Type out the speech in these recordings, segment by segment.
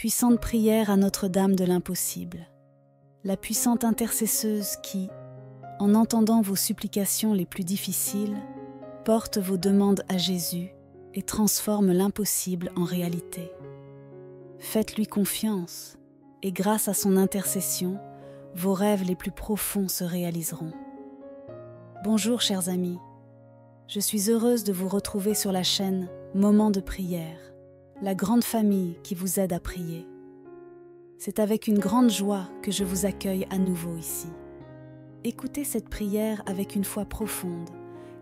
Puissante prière à Notre-Dame de l'impossible, la puissante intercesseuse qui, en entendant vos supplications les plus difficiles, porte vos demandes à Jésus et transforme l'impossible en réalité. Faites-lui confiance et grâce à son intercession, vos rêves les plus profonds se réaliseront. Bonjour chers amis, je suis heureuse de vous retrouver sur la chaîne Moments de prière, la grande famille qui vous aide à prier. C'est avec une grande joie que je vous accueille à nouveau ici. Écoutez cette prière avec une foi profonde,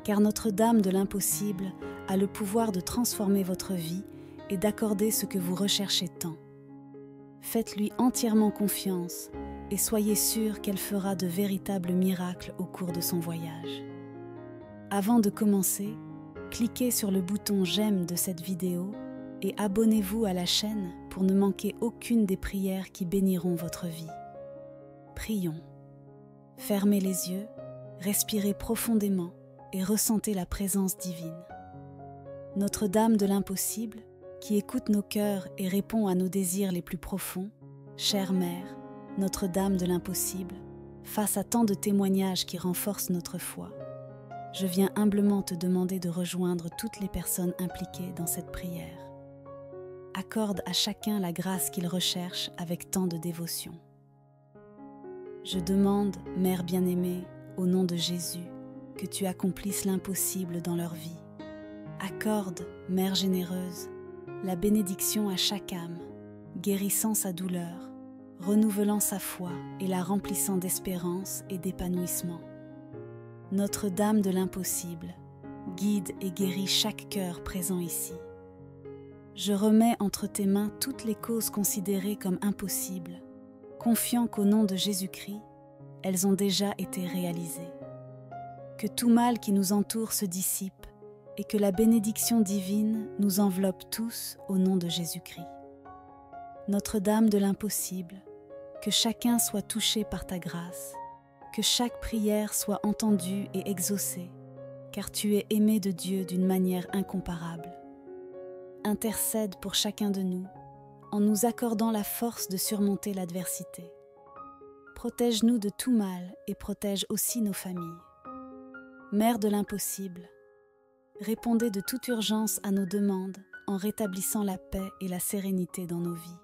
car Notre-Dame de l'impossible a le pouvoir de transformer votre vie et d'accorder ce que vous recherchez tant. Faites-lui entièrement confiance et soyez sûrs qu'elle fera de véritables miracles au cours de son voyage. Avant de commencer, cliquez sur le bouton j'aime de cette vidéo et abonnez-vous à la chaîne pour ne manquer aucune des prières qui béniront votre vie. Prions. Fermez les yeux, respirez profondément et ressentez la présence divine. Notre-Dame de l'impossible, qui écoute nos cœurs et répond à nos désirs les plus profonds, chère Mère, Notre-Dame de l'impossible, face à tant de témoignages qui renforcent notre foi, je viens humblement te demander de rejoindre toutes les personnes impliquées dans cette prière. Accorde à chacun la grâce qu'il recherche avec tant de dévotion. Je demande, Mère bien-aimée, au nom de Jésus, que tu accomplisses l'impossible dans leur vie. Accorde, Mère généreuse, la bénédiction à chaque âme, guérissant sa douleur, renouvelant sa foi et la remplissant d'espérance et d'épanouissement. Notre-Dame de l'impossible, guide et guéris chaque cœur présent ici. Je remets entre tes mains toutes les causes considérées comme impossibles, confiant qu'au nom de Jésus-Christ, elles ont déjà été réalisées. Que tout mal qui nous entoure se dissipe et que la bénédiction divine nous enveloppe tous au nom de Jésus-Christ. Notre-Dame de l'impossible, que chacun soit touché par ta grâce, que chaque prière soit entendue et exaucée, car tu es aimé de Dieu d'une manière incomparable. Intercède pour chacun de nous, en nous accordant la force de surmonter l'adversité. Protège-nous de tout mal et protège aussi nos familles. Mère de l'impossible, répondez de toute urgence à nos demandes en rétablissant la paix et la sérénité dans nos vies.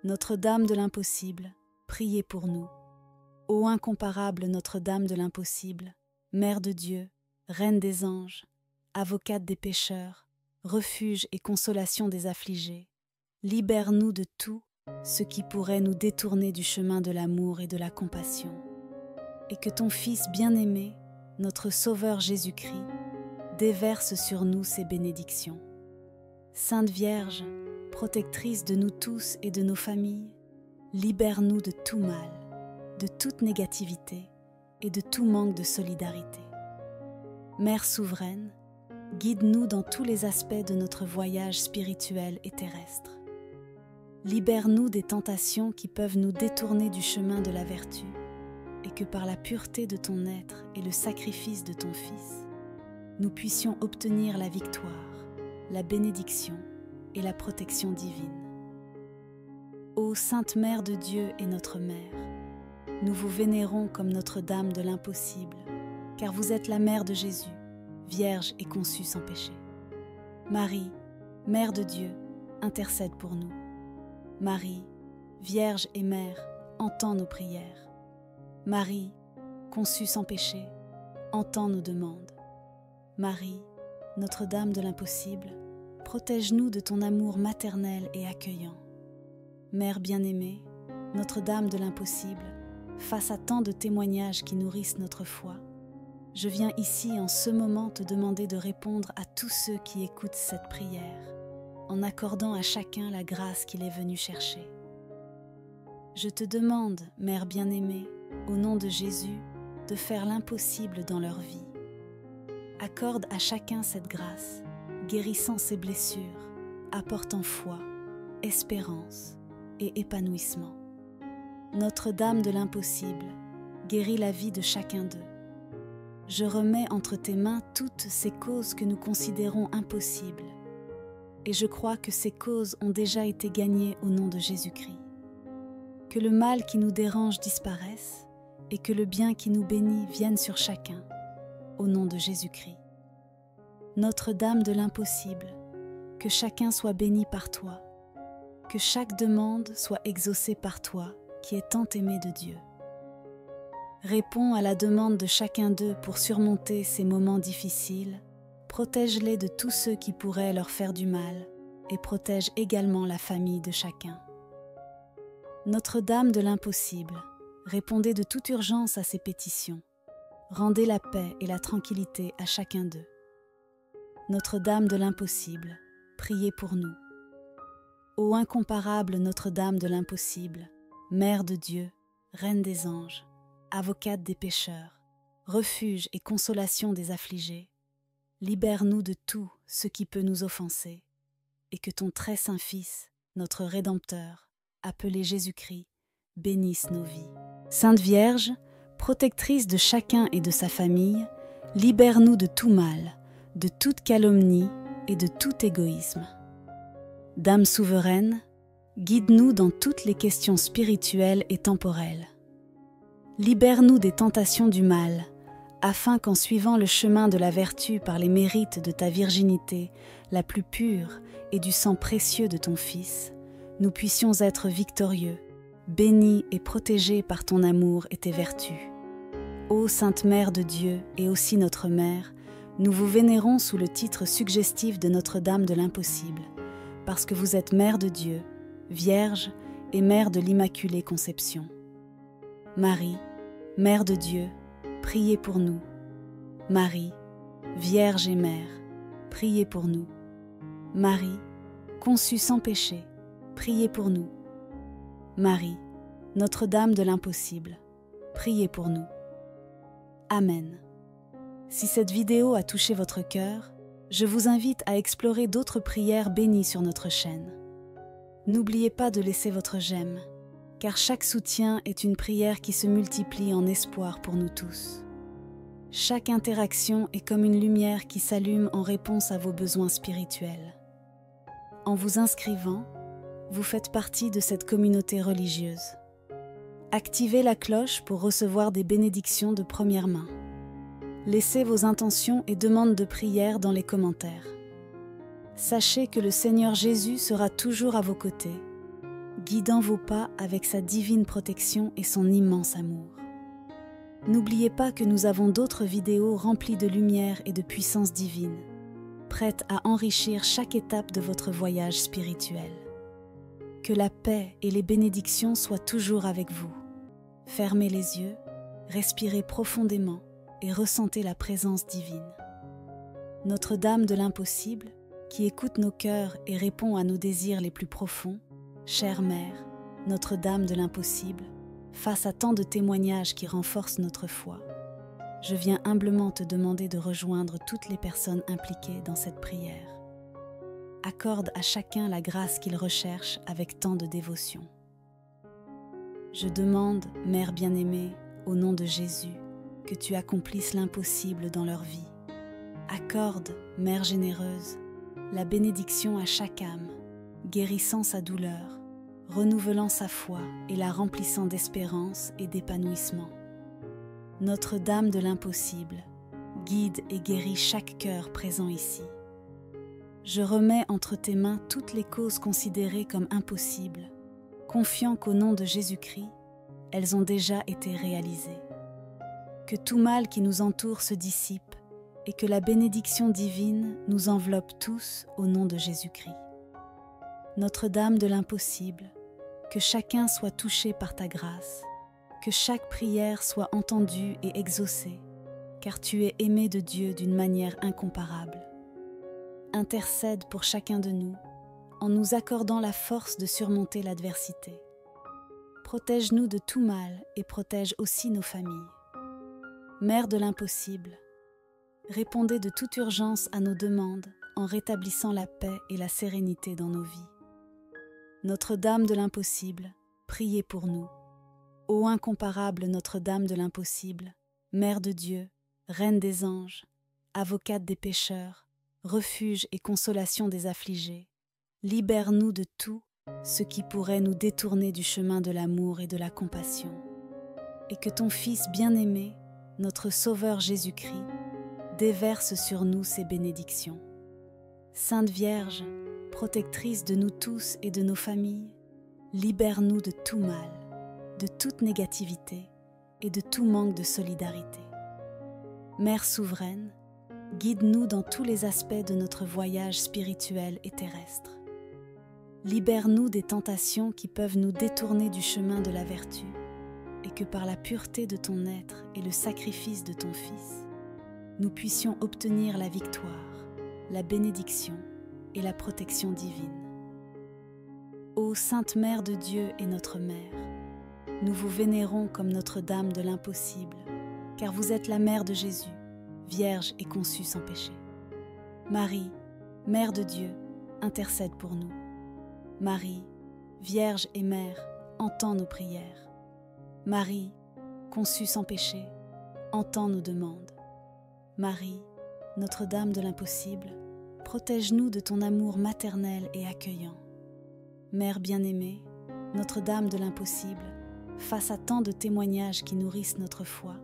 Notre-Dame de l'impossible, priez pour nous. Ô incomparable Notre-Dame de l'impossible, Mère de Dieu, Reine des anges, avocate des pécheurs, refuge et consolation des affligés, libère-nous de tout ce qui pourrait nous détourner du chemin de l'amour et de la compassion. Et que ton Fils bien-aimé, notre Sauveur Jésus-Christ, déverse sur nous ses bénédictions. Sainte Vierge, protectrice de nous tous et de nos familles, libère-nous de tout mal, de toute négativité et de tout manque de solidarité. Mère souveraine, guide-nous dans tous les aspects de notre voyage spirituel et terrestre. Libère-nous des tentations qui peuvent nous détourner du chemin de la vertu et que par la pureté de ton être et le sacrifice de ton Fils, nous puissions obtenir la victoire, la bénédiction et la protection divine. Ô Sainte Mère de Dieu et notre Mère, nous vous vénérons comme Notre-Dame de l'impossible, car vous êtes la Mère de Jésus, Vierge et conçue sans péché. Marie, Mère de Dieu, intercède pour nous. Marie, Vierge et Mère, entends nos prières. Marie, conçue sans péché, entends nos demandes. Marie, Notre-Dame de l'impossible, protège-nous de ton amour maternel et accueillant. Mère bien-aimée, Notre-Dame de l'impossible, face à tant de témoignages qui nourrissent notre foi, je viens ici en ce moment te demander de répondre à tous ceux qui écoutent cette prière, en accordant à chacun la grâce qu'il est venu chercher. Je te demande, Mère bien-aimée, au nom de Jésus, de faire l'impossible dans leur vie. Accorde à chacun cette grâce, guérissant ses blessures, apportant foi, espérance et épanouissement. Notre-Dame de l'impossible, guéris la vie de chacun d'eux. Je remets entre tes mains toutes ces causes que nous considérons impossibles. et je crois que ces causes ont déjà été gagnées au nom de Jésus-Christ. Que le mal qui nous dérange disparaisse et que le bien qui nous bénit vienne sur chacun, au nom de Jésus-Christ. Notre-Dame de l'impossible, que chacun soit béni par toi, que chaque demande soit exaucée par toi, qui es tant aimé de Dieu. Réponds à la demande de chacun d'eux pour surmonter ces moments difficiles, protège-les de tous ceux qui pourraient leur faire du mal et protège également la famille de chacun. Notre-Dame de l'impossible, répondez de toute urgence à ces pétitions, rendez la paix et la tranquillité à chacun d'eux. Notre-Dame de l'impossible, priez pour nous. Ô incomparable Notre-Dame de l'impossible, Mère de Dieu, Reine des anges, avocate des pécheurs, refuge et consolation des affligés, libère-nous de tout ce qui peut nous offenser, et que ton très saint Fils, notre Rédempteur, appelé Jésus-Christ, bénisse nos vies. Sainte Vierge, protectrice de chacun et de sa famille, libère-nous de tout mal, de toute calomnie et de tout égoïsme. Dame souveraine, guide-nous dans toutes les questions spirituelles et temporelles. Libère-nous des tentations du mal, afin qu'en suivant le chemin de la vertu par les mérites de ta virginité la plus pure et du sang précieux de ton Fils, nous puissions être victorieux, bénis et protégés par ton amour et tes vertus. Ô Sainte Mère de Dieu et aussi notre Mère, nous vous vénérons sous le titre suggestif de Notre-Dame de l'Impossible, parce que vous êtes Mère de Dieu, Vierge et Mère de l'Immaculée Conception. Marie, Mère de Dieu, priez pour nous. Marie, Vierge et Mère, priez pour nous. Marie, conçue sans péché, priez pour nous. Marie, Notre-Dame de l'Impossible, priez pour nous. Amen. Si cette vidéo a touché votre cœur, je vous invite à explorer d'autres prières bénies sur notre chaîne. N'oubliez pas de laisser votre j'aime, car chaque soutien est une prière qui se multiplie en espoir pour nous tous. Chaque interaction est comme une lumière qui s'allume en réponse à vos besoins spirituels. En vous inscrivant, vous faites partie de cette communauté religieuse. Activez la cloche pour recevoir des bénédictions de première main. Laissez vos intentions et demandes de prière dans les commentaires. Sachez que le Seigneur Jésus sera toujours à vos côtés, guidant vos pas avec sa divine protection et son immense amour. N'oubliez pas que nous avons d'autres vidéos remplies de lumière et de puissance divine, prêtes à enrichir chaque étape de votre voyage spirituel. Que la paix et les bénédictions soient toujours avec vous. Fermez les yeux, respirez profondément et ressentez la présence divine. Notre-Dame de l'Impossible, qui écoute nos cœurs et répond à nos désirs les plus profonds, chère Mère, Notre-Dame de l'Impossible, face à tant de témoignages qui renforcent notre foi, je viens humblement te demander de rejoindre toutes les personnes impliquées dans cette prière. Accorde à chacun la grâce qu'il recherche avec tant de dévotion. Je demande, Mère bien-aimée, au nom de Jésus, que tu accomplisses l'impossible dans leur vie. Accorde, Mère généreuse, la bénédiction à chaque âme, guérissant sa douleur, renouvelant sa foi et la remplissant d'espérance et d'épanouissement. Notre-Dame de l'Impossible, guide et guéris chaque cœur présent ici. Je remets entre tes mains toutes les causes considérées comme impossibles, confiant qu'au nom de Jésus-Christ, elles ont déjà été réalisées. Que tout mal qui nous entoure se dissipe et que la bénédiction divine nous enveloppe tous au nom de Jésus-Christ. Notre-Dame de l'Impossible, que chacun soit touché par ta grâce, que chaque prière soit entendue et exaucée, car tu es aimé de Dieu d'une manière incomparable. Intercède pour chacun de nous, en nous accordant la force de surmonter l'adversité. Protège-nous de tout mal et protège aussi nos familles. Mère de l'Impossible, répondez de toute urgence à nos demandes en rétablissant la paix et la sérénité dans nos vies. Notre-Dame de l'Impossible, priez pour nous. Ô incomparable Notre-Dame de l'Impossible, Mère de Dieu, Reine des anges, avocate des pécheurs, refuge et consolation des affligés, Libère-nous de tout ce qui pourrait nous détourner du chemin de l'amour et de la compassion. Et que ton Fils bien-aimé, notre Sauveur Jésus-Christ, déverse sur nous ses bénédictions. Sainte Vierge, protectrice de nous tous et de nos familles, libère-nous de tout mal, de toute négativité et de tout manque de solidarité. Mère souveraine, guide-nous dans tous les aspects de notre voyage spirituel et terrestre. Libère-nous des tentations qui peuvent nous détourner du chemin de la vertu et que par la pureté de ton être et le sacrifice de ton Fils, nous puissions obtenir la victoire, la bénédiction et la protection divine. Ô Sainte Mère de Dieu et notre Mère, nous vous vénérons comme Notre-Dame de l'Impossible, car vous êtes la Mère de Jésus, Vierge et conçue sans péché. Marie, Mère de Dieu, intercède pour nous. Marie, Vierge et Mère, entends nos prières. Marie, conçue sans péché, entends nos demandes. Marie, Notre-Dame de l'Impossible, protège-nous de ton amour maternel et accueillant. Mère bien-aimée, Notre-Dame de l'Impossible, face à tant de témoignages qui nourrissent notre foi,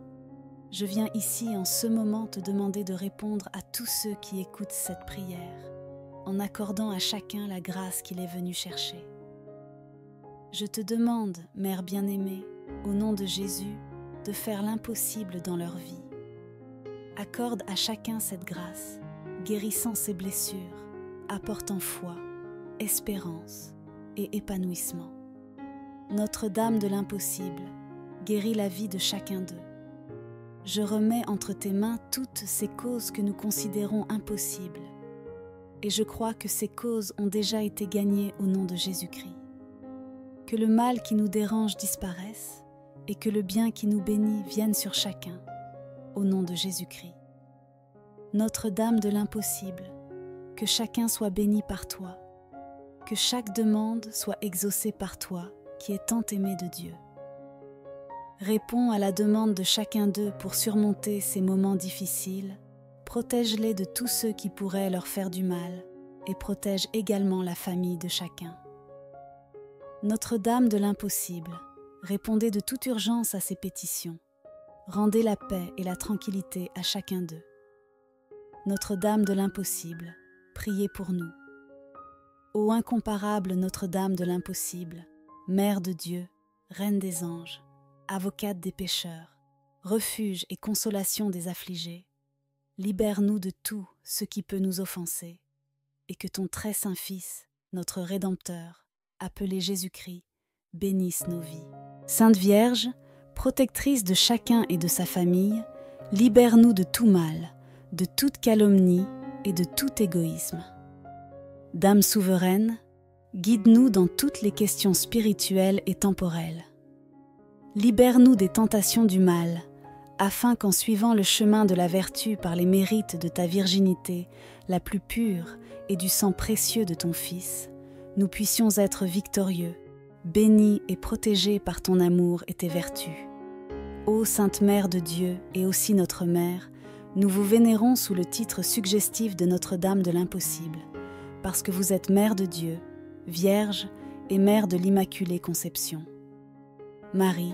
je viens ici en ce moment te demander de répondre à tous ceux qui écoutent cette prière, en accordant à chacun la grâce qu'il est venu chercher. Je te demande, Mère bien-aimée, au nom de Jésus, de faire l'impossible dans leur vie. Accorde à chacun cette grâce, guérissant ses blessures, apportant foi, espérance et épanouissement. Notre-Dame de l'Impossible, guéris la vie de chacun d'eux. Je remets entre tes mains toutes ces causes que nous considérons impossibles, et je crois que ces causes ont déjà été gagnées au nom de Jésus-Christ. Que le mal qui nous dérange disparaisse, et que le bien qui nous bénit vienne sur chacun, au nom de Jésus-Christ. Notre-Dame de l'Impossible, que chacun soit béni par toi, que chaque demande soit exaucée par toi, qui es tant aimé de Dieu. Réponds à la demande de chacun d'eux pour surmonter ces moments difficiles, protège-les de tous ceux qui pourraient leur faire du mal et protège également la famille de chacun. Notre-Dame de l'Impossible, répondez de toute urgence à ces pétitions. Rendez la paix et la tranquillité à chacun d'eux. Notre-Dame de l'Impossible, priez pour nous. Ô incomparable Notre-Dame de l'Impossible, Mère de Dieu, Reine des anges, avocate des pécheurs, refuge et consolation des affligés, libère-nous de tout ce qui peut nous offenser, et que ton très saint Fils, notre Rédempteur, appelé Jésus-Christ, bénisse nos vies. Sainte Vierge, protectrice de chacun et de sa famille, libère-nous de tout mal, de toute calomnie et de tout égoïsme. Dame souveraine, guide-nous dans toutes les questions spirituelles et temporelles. Libère-nous des tentations du mal, afin qu'en suivant le chemin de la vertu par les mérites de ta virginité la plus pure et du sang précieux de ton Fils, nous puissions être victorieux, bénis et protégés par ton amour et tes vertus. Ô Sainte Mère de Dieu et aussi notre Mère, nous vous vénérons sous le titre suggestif de Notre-Dame de l'Impossible, parce que vous êtes Mère de Dieu, Vierge et Mère de l'Immaculée Conception. Marie,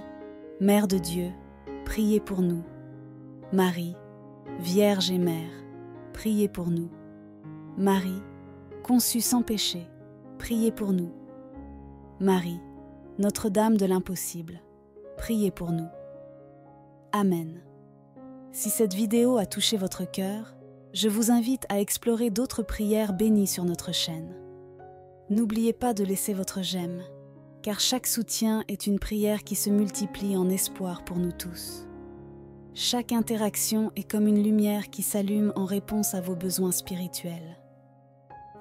Mère de Dieu, priez pour nous. Marie, Vierge et Mère, priez pour nous. Marie, conçue sans péché, priez pour nous. Marie, Notre-Dame de l'Impossible, priez pour nous. Amen. Si cette vidéo a touché votre cœur, je vous invite à explorer d'autres prières bénies sur notre chaîne. N'oubliez pas de laisser votre j'aime, car chaque soutien est une prière qui se multiplie en espoir pour nous tous. Chaque interaction est comme une lumière qui s'allume en réponse à vos besoins spirituels.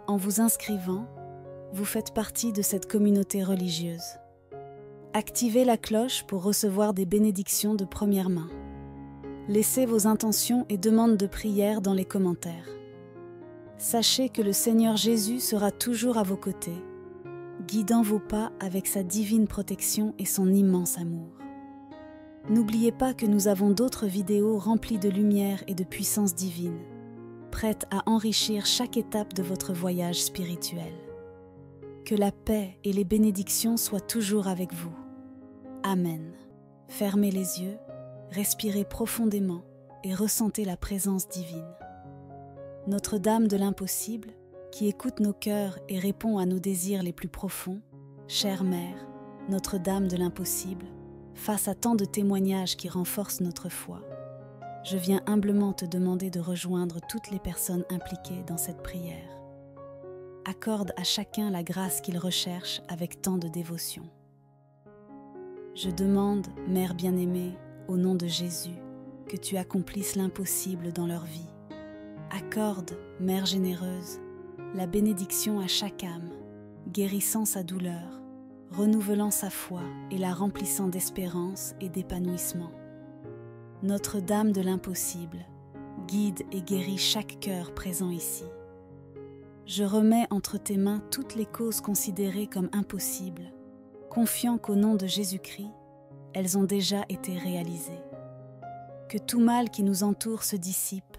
En vous inscrivant, vous faites partie de cette communauté religieuse. Activez la cloche pour recevoir des bénédictions de première main. Laissez vos intentions et demandes de prière dans les commentaires. Sachez que le Seigneur Jésus sera toujours à vos côtés, guidant vos pas avec sa divine protection et son immense amour. N'oubliez pas que nous avons d'autres vidéos remplies de lumière et de puissance divine, prêtes à enrichir chaque étape de votre voyage spirituel. Que la paix et les bénédictions soient toujours avec vous. Amen. Fermez les yeux, respirez profondément et ressentez la présence divine. Notre-Dame de l'impossible, qui écoute nos cœurs et répond à nos désirs les plus profonds, chère Mère, Notre-Dame de l'impossible, face à tant de témoignages qui renforcent notre foi, je viens humblement te demander de rejoindre toutes les personnes impliquées dans cette prière. Accorde à chacun la grâce qu'il recherche avec tant de dévotion. Je demande, Mère bien-aimée, au nom de Jésus, que tu accomplisses l'impossible dans leur vie. Accorde, Mère généreuse, la bénédiction à chaque âme, guérissant sa douleur, renouvelant sa foi et la remplissant d'espérance et d'épanouissement. Notre-Dame de l'impossible, guide et guéris chaque cœur présent ici. Je remets entre tes mains toutes les causes considérées comme impossibles, confiant qu'au nom de Jésus-Christ, elles ont déjà été réalisées. Que tout mal qui nous entoure se dissipe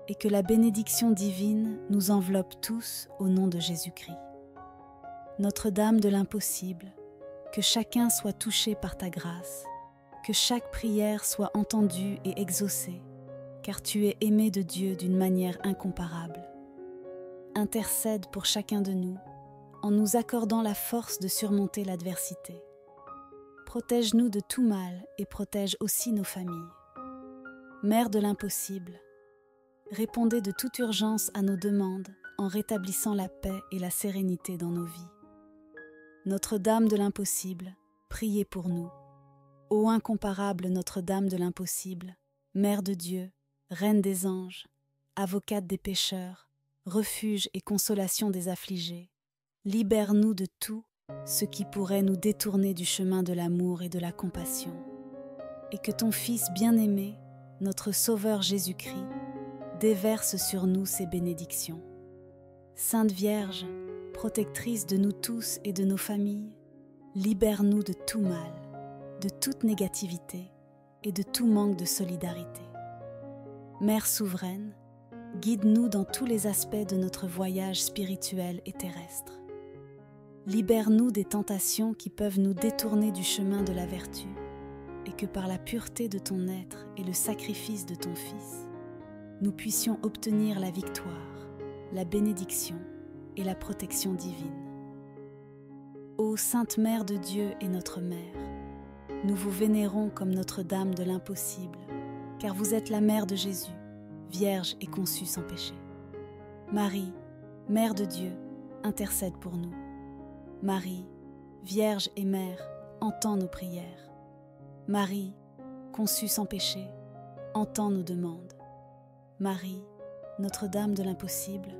et que la bénédiction divine nous enveloppe tous au nom de Jésus-Christ. Notre-Dame de l'impossible, que chacun soit touché par ta grâce, que chaque prière soit entendue et exaucée, car tu es aimé de Dieu d'une manière incomparable. Intercède pour chacun de nous, en nous accordant la force de surmonter l'adversité. Protège-nous de tout mal et protège aussi nos familles. Mère de l'impossible, répondez de toute urgence à nos demandes en rétablissant la paix et la sérénité dans nos vies. Notre-Dame de l'impossible, priez pour nous. Ô incomparable Notre-Dame de l'impossible, Mère de Dieu, Reine des anges, avocate des pécheurs, refuge et consolation des affligés, libère-nous de tout ce qui pourrait nous détourner du chemin de l'amour et de la compassion. Et que ton Fils bien-aimé, notre Sauveur Jésus-Christ, déverse sur nous ses bénédictions. Sainte Vierge, protectrice de nous tous et de nos familles, libère-nous de tout mal, de toute négativité et de tout manque de solidarité. Mère souveraine, guide-nous dans tous les aspects de notre voyage spirituel et terrestre. Libère-nous des tentations qui peuvent nous détourner du chemin de la vertu et que par la pureté de ton être et le sacrifice de ton Fils, nous puissions obtenir la victoire, la bénédiction et la protection divine. Ô Sainte Mère de Dieu et notre Mère, nous vous vénérons comme Notre-Dame de l'impossible, car vous êtes la Mère de Jésus, Vierge et conçue sans péché. Marie, Mère de Dieu, intercède pour nous. Marie, Vierge et Mère, entends nos prières. Marie, conçue sans péché, entends nos demandes. Marie, Notre-Dame de l'impossible,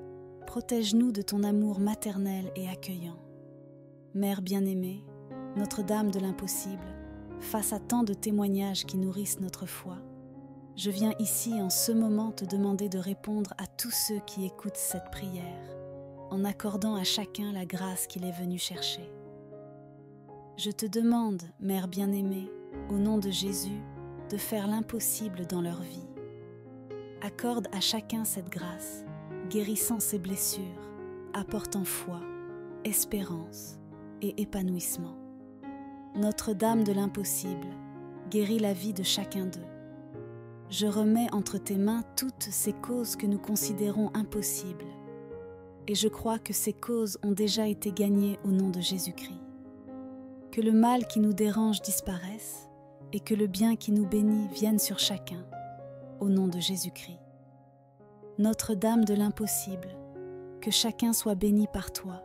protège-nous de ton amour maternel et accueillant. Mère bien-aimée, Notre-Dame de l'impossible, face à tant de témoignages qui nourrissent notre foi, je viens ici en ce moment te demander de répondre à tous ceux qui écoutent cette prière, en accordant à chacun la grâce qu'il est venu chercher. Je te demande, Mère bien-aimée, au nom de Jésus, de faire l'impossible dans leur vie. Accorde à chacun cette grâce, guérissant ses blessures, apportant foi, espérance et épanouissement. Notre-Dame de l'impossible, guéris la vie de chacun d'eux. Je remets entre tes mains toutes ces causes que nous considérons impossibles, et je crois que ces causes ont déjà été gagnées au nom de Jésus-Christ. Que le mal qui nous dérange disparaisse, et que le bien qui nous bénit vienne sur chacun, au nom de Jésus-Christ. Notre-Dame de l'impossible, que chacun soit béni par toi,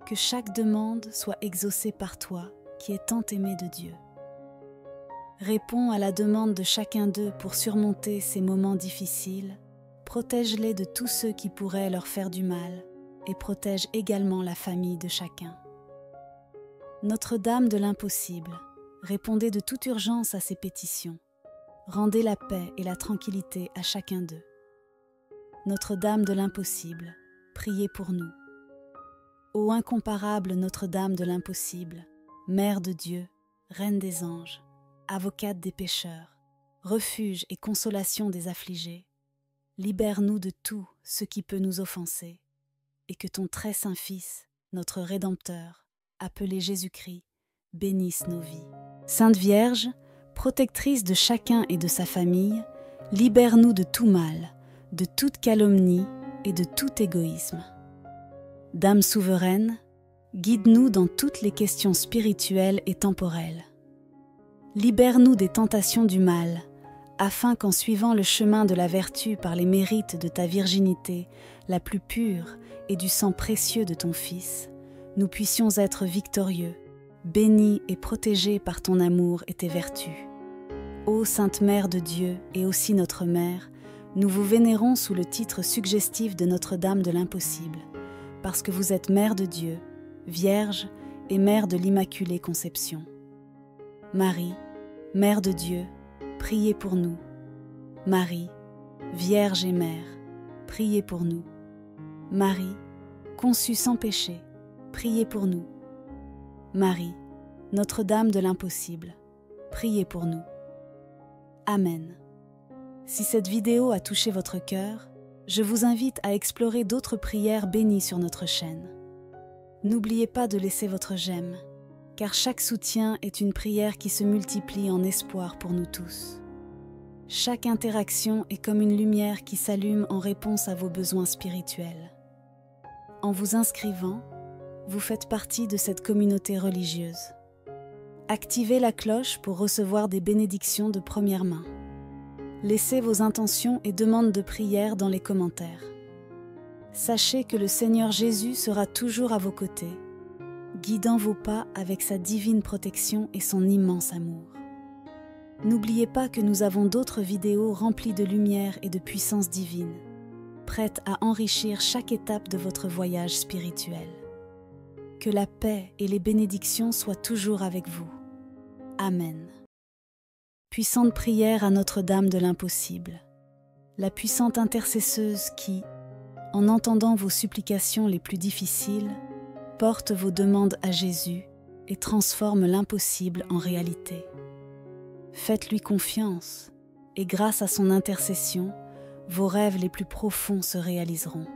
que chaque demande soit exaucée par toi, qui est tant aimé de Dieu. Réponds à la demande de chacun d'eux pour surmonter ces moments difficiles, protège-les de tous ceux qui pourraient leur faire du mal et protège également la famille de chacun. Notre-Dame de l'impossible, répondez de toute urgence à ces pétitions. Rendez la paix et la tranquillité à chacun d'eux. Notre-Dame de l'impossible, priez pour nous. Ô incomparable Notre-Dame de l'impossible, Mère de Dieu, Reine des anges, avocate des pécheurs, refuge et consolation des affligés, libère-nous de tout ce qui peut nous offenser, et que ton très saint Fils, notre Rédempteur, appelé Jésus-Christ, bénisse nos vies. Sainte Vierge, protectrice de chacun et de sa famille, libère-nous de tout mal, de toute calomnie et de tout égoïsme. Dame souveraine, guide-nous dans toutes les questions spirituelles et temporelles. Libère-nous des tentations du mal, afin qu'en suivant le chemin de la vertu par les mérites de ta virginité, la plus pure, et du sang précieux de ton Fils, nous puissions être victorieux, bénis et protégés par ton amour et tes vertus. Ô Sainte Mère de Dieu et aussi notre Mère, nous vous vénérons sous le titre suggestif de Notre-Dame de l'Impossible, parce que vous êtes Mère de Dieu, Vierge et Mère de l'Immaculée Conception. Marie, Mère de Dieu, priez pour nous. Marie, Vierge et Mère, priez pour nous. Marie, conçue sans péché, priez pour nous. Marie, Notre-Dame de l'Impossible, priez pour nous. Amen. Si cette vidéo a touché votre cœur, je vous invite à explorer d'autres prières bénies sur notre chaîne. N'oubliez pas de laisser votre j'aime, car chaque soutien est une prière qui se multiplie en espoir pour nous tous. Chaque interaction est comme une lumière qui s'allume en réponse à vos besoins spirituels. En vous inscrivant, vous faites partie de cette communauté religieuse. Activez la cloche pour recevoir des bénédictions de première main. Laissez vos intentions et demandes de prière dans les commentaires. Sachez que le Seigneur Jésus sera toujours à vos côtés, guidant vos pas avec sa divine protection et son immense amour. N'oubliez pas que nous avons d'autres vidéos remplies de lumière et de puissance divine, prêtes à enrichir chaque étape de votre voyage spirituel. Que la paix et les bénédictions soient toujours avec vous. Amen. Puissante prière à Notre-Dame de l'Impossible, la puissante intercesseuse qui, en entendant vos supplications les plus difficiles, porte vos demandes à Jésus et transforme l'impossible en réalité. Faites-lui confiance et grâce à son intercession, vos rêves les plus profonds se réaliseront.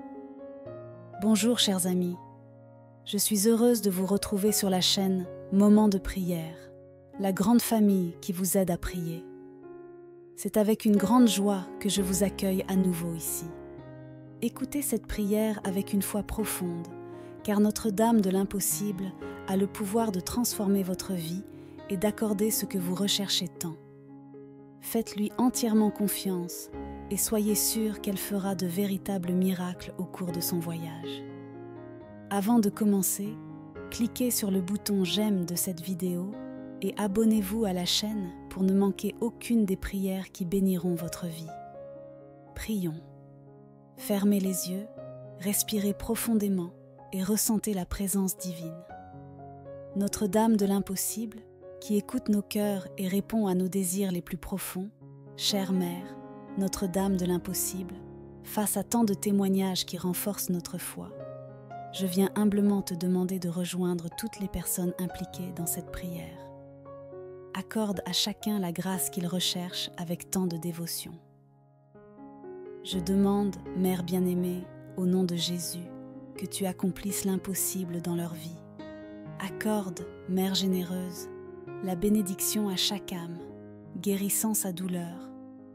Bonjour chers amis, je suis heureuse de vous retrouver sur la chaîne Moments de prière, la grande famille qui vous aide à prier. C'est avec une grande joie que je vous accueille à nouveau ici. Écoutez cette prière avec une foi profonde, car Notre-Dame de l'Impossible a le pouvoir de transformer votre vie et d'accorder ce que vous recherchez tant. Faites-lui entièrement confiance et soyez sûrs qu'elle fera de véritables miracles au cours de son voyage. Avant de commencer, cliquez sur le bouton j'aime de cette vidéo et abonnez-vous à la chaîne pour ne manquer aucune des prières qui béniront votre vie. Prions. Fermez les yeux, respirez profondément et ressentez la présence divine. Notre-Dame de l'Impossible, qui écoute nos cœurs et répond à nos désirs les plus profonds, chère Mère, Notre-Dame de l'Impossible, face à tant de témoignages qui renforcent notre foi, je viens humblement te demander de rejoindre toutes les personnes impliquées dans cette prière. Accorde à chacun la grâce qu'il recherche avec tant de dévotion. Je demande, Mère bien-aimée, au nom de Jésus, que tu accomplisses l'impossible dans leur vie. Accorde, Mère généreuse, la bénédiction à chaque âme, guérissant sa douleur,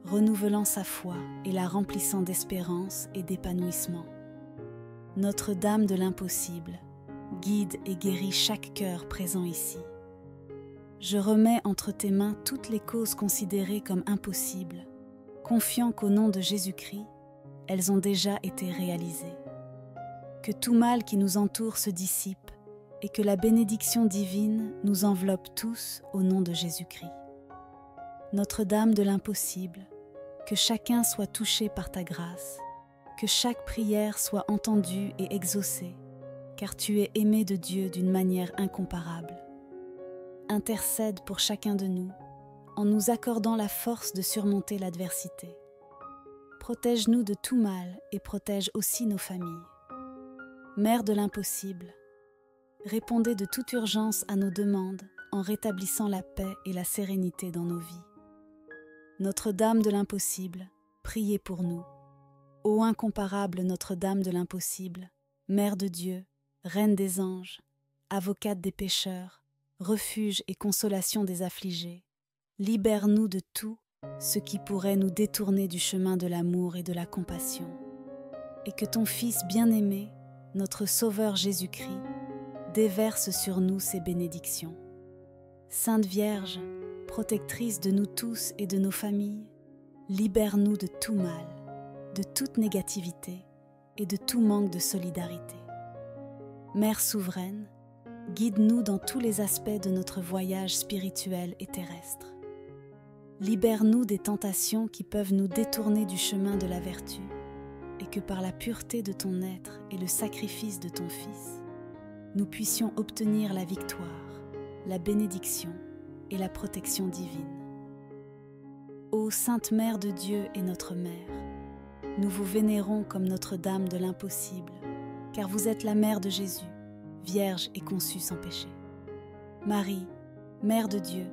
renouvelant sa foi et la remplissant d'espérance et d'épanouissement. Notre-Dame de l'Impossible, guide et guéris chaque cœur présent ici. Je remets entre tes mains toutes les causes considérées comme impossibles, confiant qu'au nom de Jésus-Christ, elles ont déjà été réalisées. Que tout mal qui nous entoure se dissipe et que la bénédiction divine nous enveloppe tous au nom de Jésus-Christ. Notre-Dame de l'Impossible, que chacun soit touché par ta grâce, que chaque prière soit entendue et exaucée, car tu es aimé de Dieu d'une manière incomparable. Intercède pour chacun de nous, en nous accordant la force de surmonter l'adversité. Protège-nous de tout mal et protège aussi nos familles. Mère de l'Impossible, répondez de toute urgence à nos demandes en rétablissant la paix et la sérénité dans nos vies. Notre-Dame de l'Impossible, priez pour nous. Ô incomparable Notre-Dame de l'Impossible, Mère de Dieu, Reine des anges, avocate des pécheurs, refuge et consolation des affligés, libère-nous de tout ce qui pourrait nous détourner du chemin de l'amour et de la compassion. Et que ton Fils bien-aimé, notre Sauveur Jésus-Christ, déverse sur nous ses bénédictions. Sainte Vierge, protectrice de nous tous et de nos familles, libère-nous de tout mal, de toute négativité et de tout manque de solidarité. Mère souveraine, guide-nous dans tous les aspects de notre voyage spirituel et terrestre. Libère-nous des tentations qui peuvent nous détourner du chemin de la vertu, et que par la pureté de ton être et le sacrifice de ton Fils, nous puissions obtenir la victoire, la bénédiction et la protection divine. Ô Sainte Mère de Dieu et notre Mère, nous vous vénérons comme Notre-Dame de l'Impossible, car vous êtes la Mère de Jésus, Vierge et conçue sans péché. Marie, Mère de Dieu,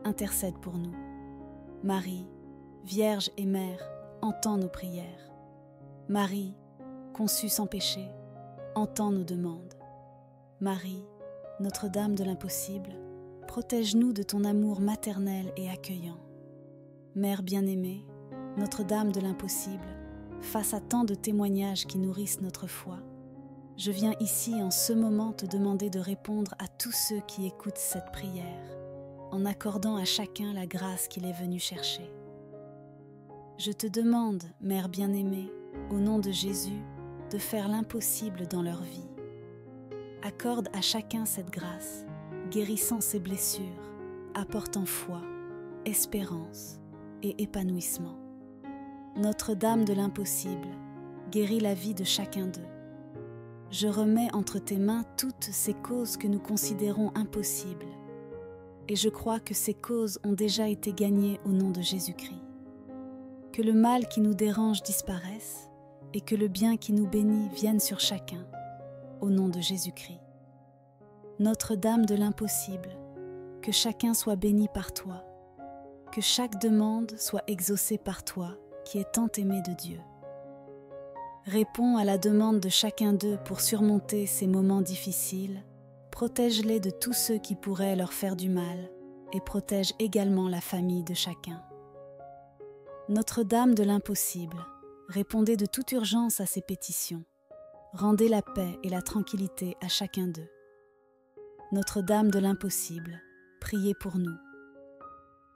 intercède pour nous. Marie, Vierge et Mère, entends nos prières. Marie, conçue sans péché, entends nos demandes. Marie, Notre-Dame de l'Impossible, protège-nous de ton amour maternel et accueillant. Mère bien-aimée, Notre-Dame de l'Impossible, face à tant de témoignages qui nourrissent notre foi, je viens ici en ce moment te demander de répondre à tous ceux qui écoutent cette prière, en accordant à chacun la grâce qu'il est venu chercher. Je te demande, Mère bien-aimée, au nom de Jésus, de faire l'impossible dans leur vie. Accorde à chacun cette grâce, guérissant ses blessures, apportant foi, espérance et épanouissement. Notre-Dame de l'Impossible, guéris la vie de chacun d'eux. Je remets entre tes mains toutes ces causes que nous considérons impossibles, et je crois que ces causes ont déjà été gagnées au nom de Jésus-Christ. Que le mal qui nous dérange disparaisse, et que le bien qui nous bénit vienne sur chacun, au nom de Jésus-Christ. Notre-Dame de l'Impossible, que chacun soit béni par toi, que chaque demande soit exaucée par toi, qui es tant aimé de Dieu. Réponds à la demande de chacun d'eux pour surmonter ces moments difficiles, protège-les de tous ceux qui pourraient leur faire du mal et protège également la famille de chacun. Notre-Dame de l'Impossible, répondez de toute urgence à ces pétitions. Rendez la paix et la tranquillité à chacun d'eux. Notre-Dame de l'Impossible, priez pour nous.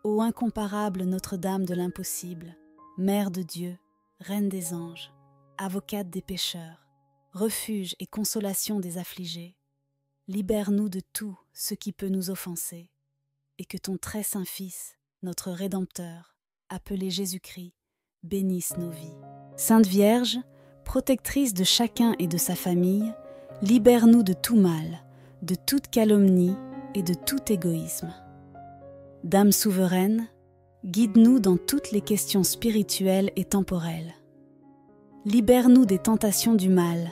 Ô incomparable Notre-Dame de l'Impossible, Mère de Dieu, Reine des anges, avocate des pécheurs, refuge et consolation des affligés, libère-nous de tout ce qui peut nous offenser, et que ton très saint Fils, notre Rédempteur, appelé Jésus-Christ, bénisse nos vies. Sainte Vierge, protectrice de chacun et de sa famille, libère-nous de tout mal, de toute calomnie et de tout égoïsme. Dame souveraine, guide-nous dans toutes les questions spirituelles et temporelles. Libère-nous des tentations du mal,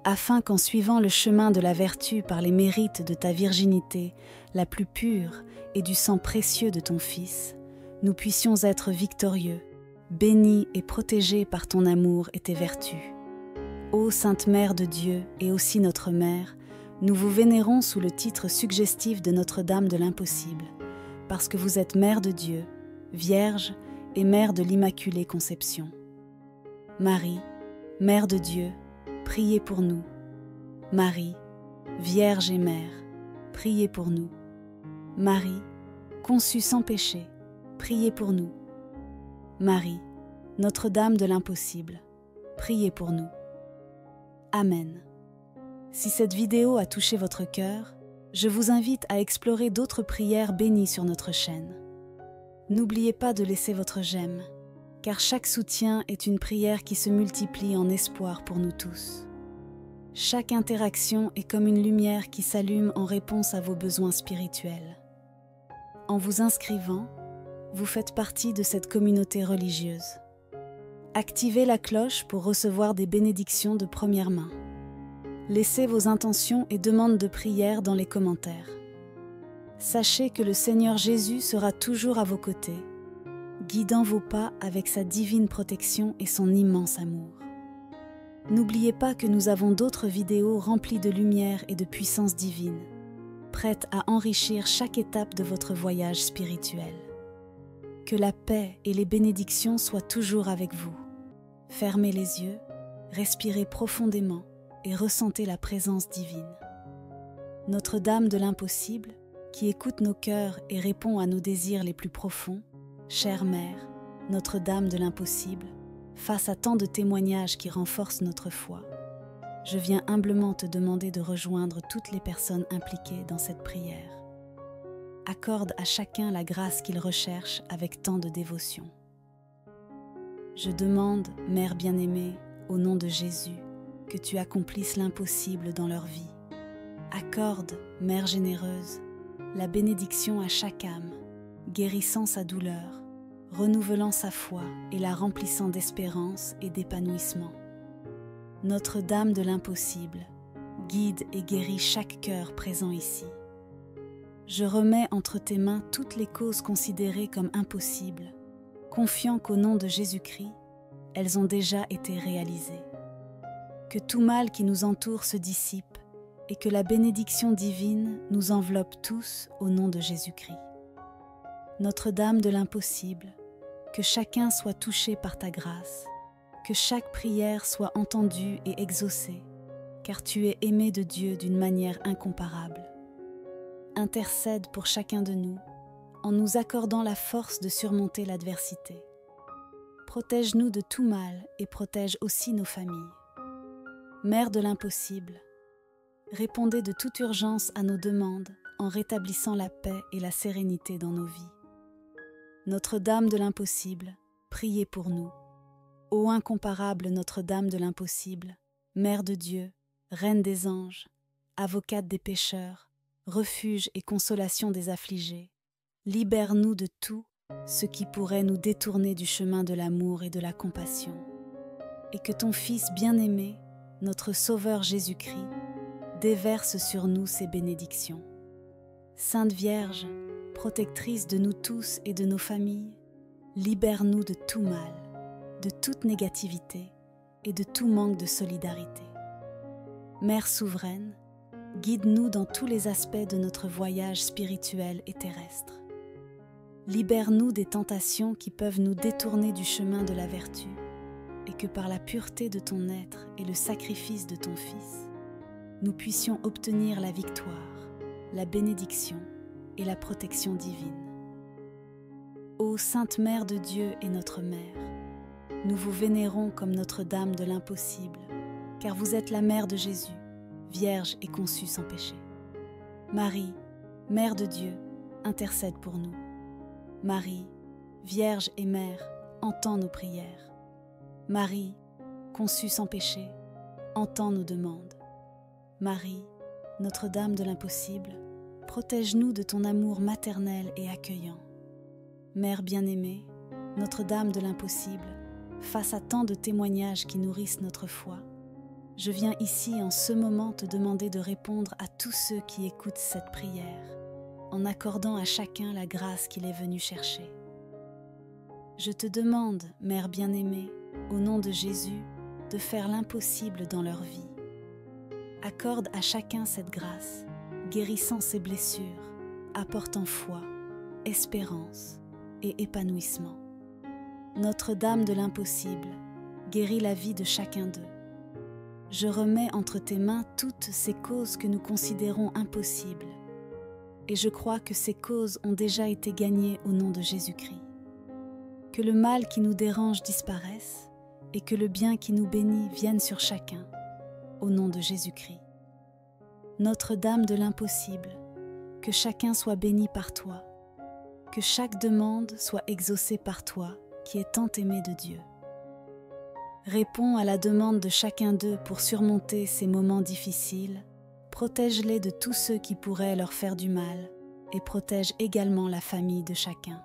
afin qu'en suivant le chemin de la vertu par les mérites de ta virginité, la plus pure, et du sang précieux de ton Fils, nous puissions être victorieux, bénis et protégés par ton amour et tes vertus. Ô Sainte Mère de Dieu et aussi notre Mère, nous vous vénérons sous le titre suggestif de Notre-Dame de l'Impossible, parce que vous êtes Mère de Dieu, Vierge et Mère de l'Immaculée Conception. Marie, Mère de Dieu, priez pour nous. Marie, Vierge et Mère, priez pour nous. Marie, conçue sans péché, priez pour nous. Marie, Notre-Dame de l'Impossible, priez pour nous. Amen. Si cette vidéo a touché votre cœur, je vous invite à explorer d'autres prières bénies sur notre chaîne. N'oubliez pas de laisser votre j'aime, car chaque soutien est une prière qui se multiplie en espoir pour nous tous. Chaque interaction est comme une lumière qui s'allume en réponse à vos besoins spirituels. En vous inscrivant, vous faites partie de cette communauté religieuse. Activez la cloche pour recevoir des bénédictions de première main. Laissez vos intentions et demandes de prière dans les commentaires. Sachez que le Seigneur Jésus sera toujours à vos côtés, guidant vos pas avec sa divine protection et son immense amour. N'oubliez pas que nous avons d'autres vidéos remplies de lumière et de puissance divine, prêtes à enrichir chaque étape de votre voyage spirituel. Que la paix et les bénédictions soient toujours avec vous. Fermez les yeux, respirez profondément et ressentez la présence divine. Notre-Dame de l'impossible, qui écoute nos cœurs et répond à nos désirs les plus profonds, chère Mère, Notre-Dame de l'impossible, face à tant de témoignages qui renforcent notre foi, je viens humblement te demander de rejoindre toutes les personnes impliquées dans cette prière. Accorde à chacun la grâce qu'il recherche avec tant de dévotion. Je demande, Mère bien-aimée, au nom de Jésus, que tu accomplisses l'impossible dans leur vie. Accorde, Mère généreuse, la bénédiction à chaque âme, guérissant sa douleur, renouvelant sa foi et la remplissant d'espérance et d'épanouissement. Notre-Dame de l'impossible, guide et guéris chaque cœur présent ici. Je remets entre tes mains toutes les causes considérées comme impossibles, confiant qu'au nom de Jésus-Christ, elles ont déjà été réalisées. Que tout mal qui nous entoure se dissipe et que la bénédiction divine nous enveloppe tous au nom de Jésus-Christ. Notre-Dame de l'impossible, que chacun soit touché par ta grâce, que chaque prière soit entendue et exaucée, car tu es aimé de Dieu d'une manière incomparable. Intercède pour chacun de nous, en nous accordant la force de surmonter l'adversité. Protège-nous de tout mal et protège aussi nos familles. Mère de l'impossible, répondez de toute urgence à nos demandes en rétablissant la paix et la sérénité dans nos vies. Notre-Dame de l'impossible, priez pour nous. Ô incomparable Notre-Dame de l'impossible, Mère de Dieu, Reine des anges, avocate des pécheurs, refuge et consolation des affligés, libère-nous de tout ce qui pourrait nous détourner du chemin de l'amour et de la compassion. Et que ton Fils bien-aimé, notre Sauveur Jésus-Christ, déverse sur nous ses bénédictions. Sainte Vierge, protectrice de nous tous et de nos familles, libère-nous de tout mal, de toute négativité et de tout manque de solidarité. Mère souveraine, guide-nous dans tous les aspects de notre voyage spirituel et terrestre. Libère-nous des tentations qui peuvent nous détourner du chemin de la vertu et que par la pureté de ton être et le sacrifice de ton Fils, nous puissions obtenir la victoire, la bénédiction et la protection divine. Ô Sainte Mère de Dieu et notre Mère, nous vous vénérons comme Notre-Dame de l'impossible, car vous êtes la Mère de Jésus, Vierge et conçue sans péché. Marie, Mère de Dieu, intercède pour nous. Marie, Vierge et Mère, entends nos prières. Marie, conçue sans péché, entends nos demandes. Marie, Notre-Dame de l'impossible, protège-nous de ton amour maternel et accueillant. Mère bien-aimée, Notre-Dame de l'impossible, face à tant de témoignages qui nourrissent notre foi, je viens ici en ce moment te demander de répondre à tous ceux qui écoutent cette prière, en accordant à chacun la grâce qu'il est venu chercher. Je te demande, Mère bien-aimée, au nom de Jésus, de faire l'impossible dans leur vie. Accorde à chacun cette grâce, guérissant ses blessures, apportant foi, espérance et épanouissement. Notre-Dame de l'impossible, guéris la vie de chacun d'eux. Je remets entre tes mains toutes ces causes que nous considérons impossibles, et je crois que ces causes ont déjà été gagnées au nom de Jésus-Christ. Que le mal qui nous dérange disparaisse, et que le bien qui nous bénit vienne sur chacun, au nom de Jésus-Christ. Notre-Dame de l'impossible, que chacun soit béni par toi, que chaque demande soit exaucée par toi, qui est tant aimé de Dieu. Réponds à la demande de chacun d'eux pour surmonter ces moments difficiles, protège-les de tous ceux qui pourraient leur faire du mal et protège également la famille de chacun.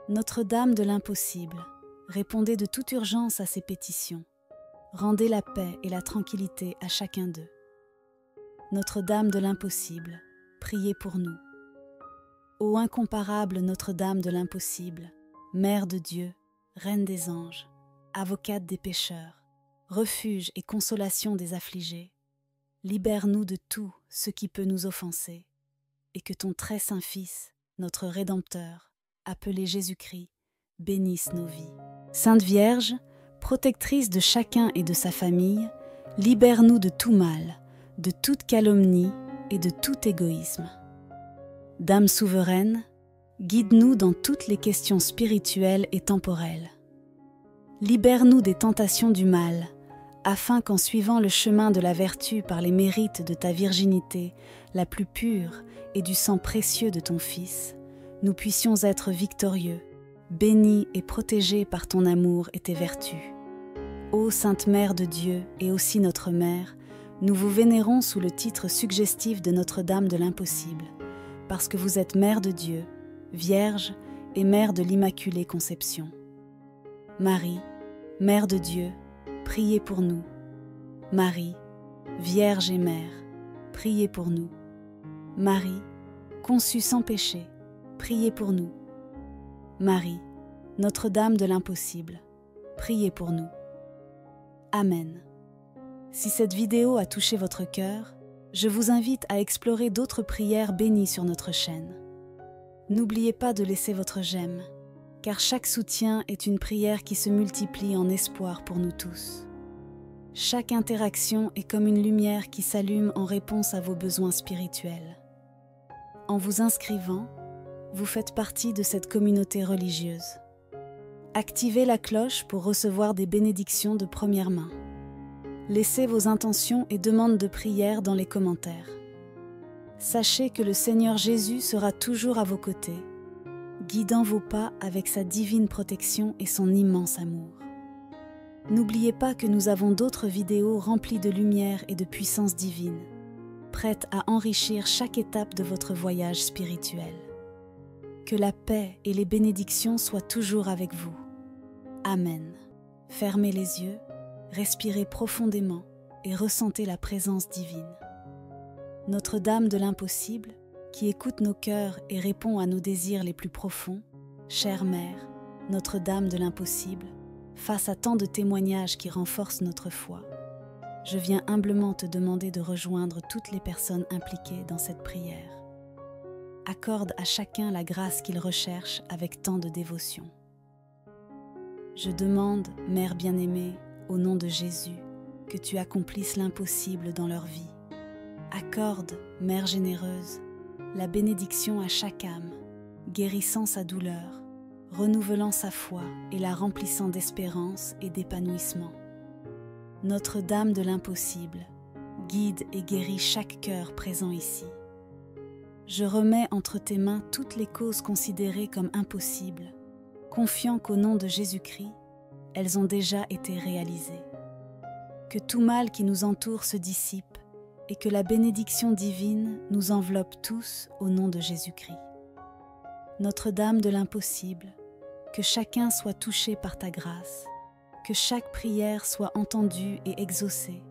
Notre-Dame de l'impossible, répondez de toute urgence à ces pétitions. Rendez la paix et la tranquillité à chacun d'eux. Notre-Dame de l'impossible, priez pour nous. Ô incomparable Notre-Dame de l'impossible, Mère de Dieu, Reine des anges, avocate des pécheurs, refuge et consolation des affligés, libère-nous de tout ce qui peut nous offenser, et que ton très saint Fils, notre Rédempteur, appelé Jésus-Christ, bénisse nos vies. Sainte Vierge, protectrice de chacun et de sa famille, libère-nous de tout mal, de toute calomnie et de tout égoïsme. Dame souveraine, guide-nous dans toutes les questions spirituelles et temporelles. Libère-nous des tentations du mal, afin qu'en suivant le chemin de la vertu par les mérites de ta virginité, la plus pure, et du sang précieux de ton Fils, nous puissions être victorieux, bénis et protégés par ton amour et tes vertus. Ô Sainte Mère de Dieu et aussi notre Mère, nous vous vénérons sous le titre suggestif de Notre-Dame de l'Impossible, parce que vous êtes Mère de Dieu, Vierge et Mère de l'Immaculée Conception. Marie, Mère de Dieu, priez pour nous. Marie, Vierge et Mère, priez pour nous. Marie, conçue sans péché, priez pour nous. Marie, Notre-Dame de l'Impossible, priez pour nous. Amen. Si cette vidéo a touché votre cœur, je vous invite à explorer d'autres prières bénies sur notre chaîne. N'oubliez pas de laisser votre j'aime, car chaque soutien est une prière qui se multiplie en espoir pour nous tous. Chaque interaction est comme une lumière qui s'allume en réponse à vos besoins spirituels. En vous inscrivant, vous faites partie de cette communauté religieuse. Activez la cloche pour recevoir des bénédictions de première main. Laissez vos intentions et demandes de prière dans les commentaires. Sachez que le Seigneur Jésus sera toujours à vos côtés, guidant vos pas avec sa divine protection et son immense amour. N'oubliez pas que nous avons d'autres vidéos remplies de lumière et de puissance divine, prêtes à enrichir chaque étape de votre voyage spirituel. Que la paix et les bénédictions soient toujours avec vous. Amen. Fermez les yeux, respirez profondément et ressentez la présence divine. Notre-Dame de l'Impossible, qui écoute nos cœurs et répond à nos désirs les plus profonds, chère Mère, Notre-Dame de l'Impossible, face à tant de témoignages qui renforcent notre foi, je viens humblement te demander de rejoindre toutes les personnes impliquées dans cette prière. Accorde à chacun la grâce qu'il recherche avec tant de dévotion. Je demande, Mère bien-aimée, au nom de Jésus, que tu accomplisses l'impossible dans leur vie. Accorde, Mère généreuse, la bénédiction à chaque âme, guérissant sa douleur, renouvelant sa foi et la remplissant d'espérance et d'épanouissement. Notre-Dame de l'Impossible, guide et guéris chaque cœur présent ici. Je remets entre tes mains toutes les causes considérées comme impossibles, confiant qu'au nom de Jésus-Christ, elles ont déjà été réalisées. Que tout mal qui nous entoure se dissipe et que la bénédiction divine nous enveloppe tous au nom de Jésus-Christ. Notre-Dame de l'Impossible, que chacun soit touché par ta grâce, que chaque prière soit entendue et exaucée,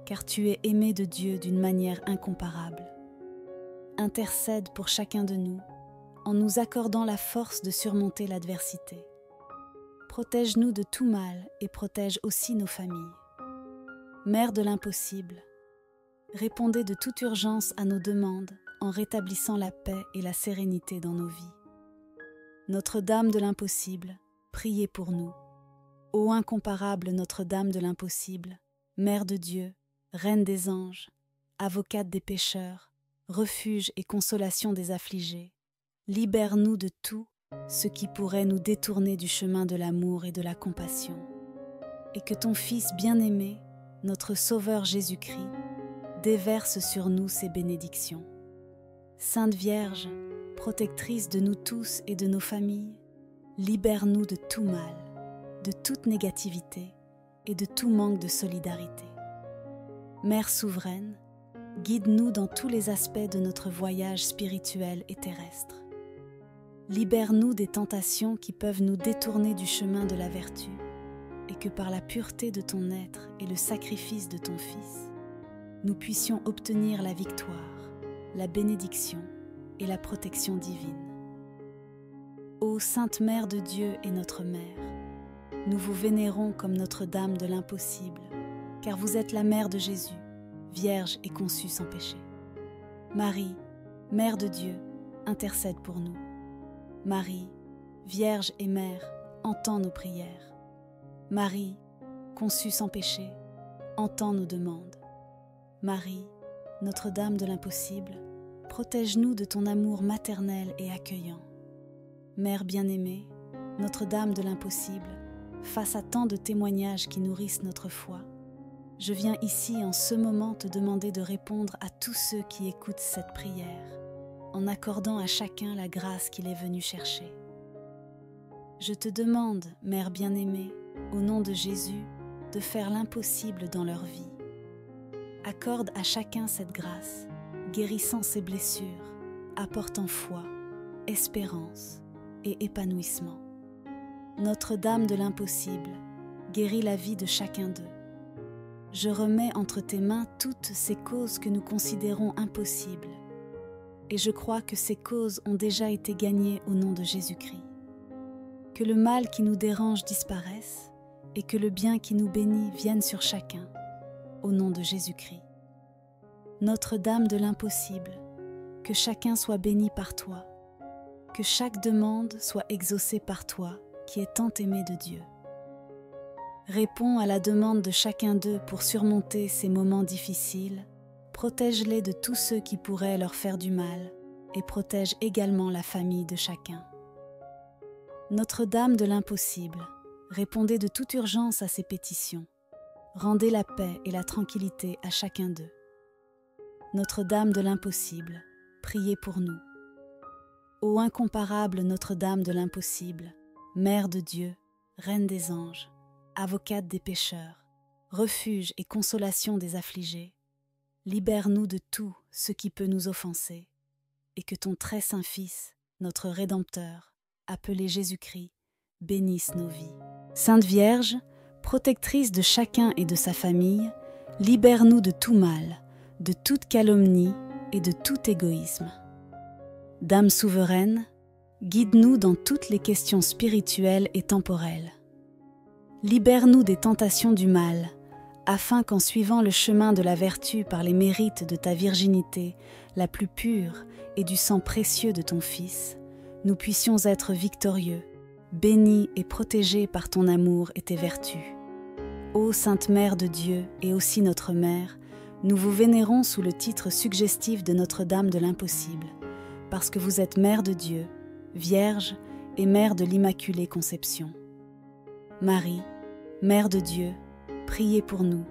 car tu es aimé de Dieu d'une manière incomparable. Intercède pour chacun de nous, en nous accordant la force de surmonter l'adversité. Protège-nous de tout mal et protège aussi nos familles. Mère de l'Impossible, répondez de toute urgence à nos demandes en rétablissant la paix et la sérénité dans nos vies. Notre-Dame de l'Impossible, priez pour nous. Ô incomparable Notre-Dame de l'Impossible, Mère de Dieu, Reine des anges, avocate des pécheurs, refuge et consolation des affligés, libère-nous de tout ce qui pourrait nous détourner du chemin de l'amour et de la compassion, et que ton Fils bien-aimé, notre Sauveur Jésus-Christ, déverse sur nous ses bénédictions. Sainte Vierge, protectrice de nous tous et de nos familles, libère-nous de tout mal, de toute négativité et de tout manque de solidarité. Mère souveraine, guide-nous dans tous les aspects de notre voyage spirituel et terrestre. Libère-nous des tentations qui peuvent nous détourner du chemin de la vertu, et que par la pureté de ton être et le sacrifice de ton Fils, nous puissions obtenir la victoire, la bénédiction et la protection divine. Ô Sainte Mère de Dieu et notre Mère, nous vous vénérons comme Notre-Dame de l'Impossible, car vous êtes la mère de Jésus, vierge et conçue sans péché. Marie, Mère de Dieu, intercède pour nous. Marie, Vierge et Mère, entends nos prières. Marie, conçue sans péché, entends nos demandes. Marie, Notre-Dame de l'impossible, protège-nous de ton amour maternel et accueillant. Mère bien-aimée, Notre-Dame de l'impossible, face à tant de témoignages qui nourrissent notre foi, je viens ici en ce moment te demander de répondre à tous ceux qui écoutent cette prière, en accordant à chacun la grâce qu'il est venu chercher. Je te demande, Mère bien-aimée, au nom de Jésus, de faire l'impossible dans leur vie. Accorde à chacun cette grâce, guérissant ses blessures, apportant foi, espérance et épanouissement. Notre-Dame de l'impossible, guéris la vie de chacun d'eux. Je remets entre tes mains toutes ces causes que nous considérons impossibles, et je crois que ces causes ont déjà été gagnées au nom de Jésus-Christ. Que le mal qui nous dérange disparaisse, et que le bien qui nous bénit vienne sur chacun, au nom de Jésus-Christ. Notre-Dame de l'impossible, que chacun soit béni par toi, que chaque demande soit exaucée par toi, qui est tant aimé de Dieu. Réponds à la demande de chacun d'eux pour surmonter ces moments difficiles, protège-les de tous ceux qui pourraient leur faire du mal, et protège également la famille de chacun. Notre-Dame de l'impossible, répondez de toute urgence à ces pétitions. Rendez la paix et la tranquillité à chacun d'eux. Notre-Dame de l'impossible, priez pour nous. Ô incomparable Notre-Dame de l'impossible, Mère de Dieu, Reine des anges, avocate des pécheurs, refuge et consolation des affligés, libère-nous de tout ce qui peut nous offenser, et que ton très saint Fils, notre Rédempteur, appelé Jésus-Christ, bénisse nos vies. Sainte Vierge, protectrice de chacun et de sa famille, libère-nous de tout mal, de toute calomnie et de tout égoïsme. Dame souveraine, guide-nous dans toutes les questions spirituelles et temporelles. Libère-nous des tentations du mal, afin qu'en suivant le chemin de la vertu par les mérites de ta virginité, la plus pure, et du sang précieux de ton Fils, nous puissions être victorieux, bénis et protégés par ton amour et tes vertus. Ô Sainte Mère de Dieu et aussi notre Mère, nous vous vénérons sous le titre suggestif de Notre-Dame de l'impossible, parce que vous êtes Mère de Dieu, Vierge et Mère de l'Immaculée Conception. Marie, Mère de Dieu, priez pour nous.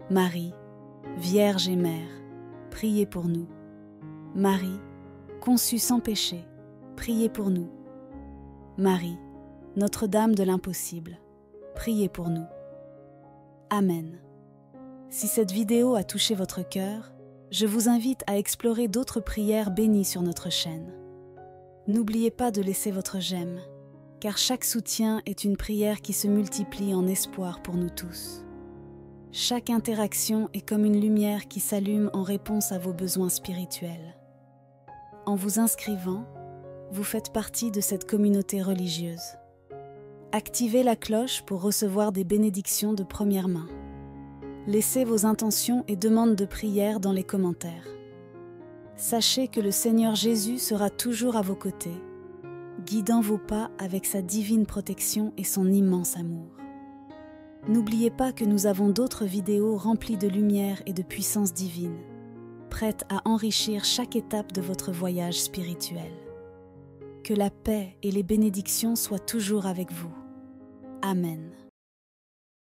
Marie, Vierge et Mère, priez pour nous. Marie, conçue sans péché, priez pour nous. Marie, Notre-Dame de l'impossible, priez pour nous. Amen. Si cette vidéo a touché votre cœur, je vous invite à explorer d'autres prières bénies sur notre chaîne. N'oubliez pas de laisser votre j'aime, car chaque soutien est une prière qui se multiplie en espoir pour nous tous. Chaque interaction est comme une lumière qui s'allume en réponse à vos besoins spirituels. En vous inscrivant, vous faites partie de cette communauté religieuse. Activez la cloche pour recevoir des bénédictions de première main. Laissez vos intentions et demandes de prière dans les commentaires. Sachez que le Seigneur Jésus sera toujours à vos côtés, guidant vos pas avec sa divine protection et son immense amour. N'oubliez pas que nous avons d'autres vidéos remplies de lumière et de puissance divine, prêtes à enrichir chaque étape de votre voyage spirituel. Que la paix et les bénédictions soient toujours avec vous. Amen.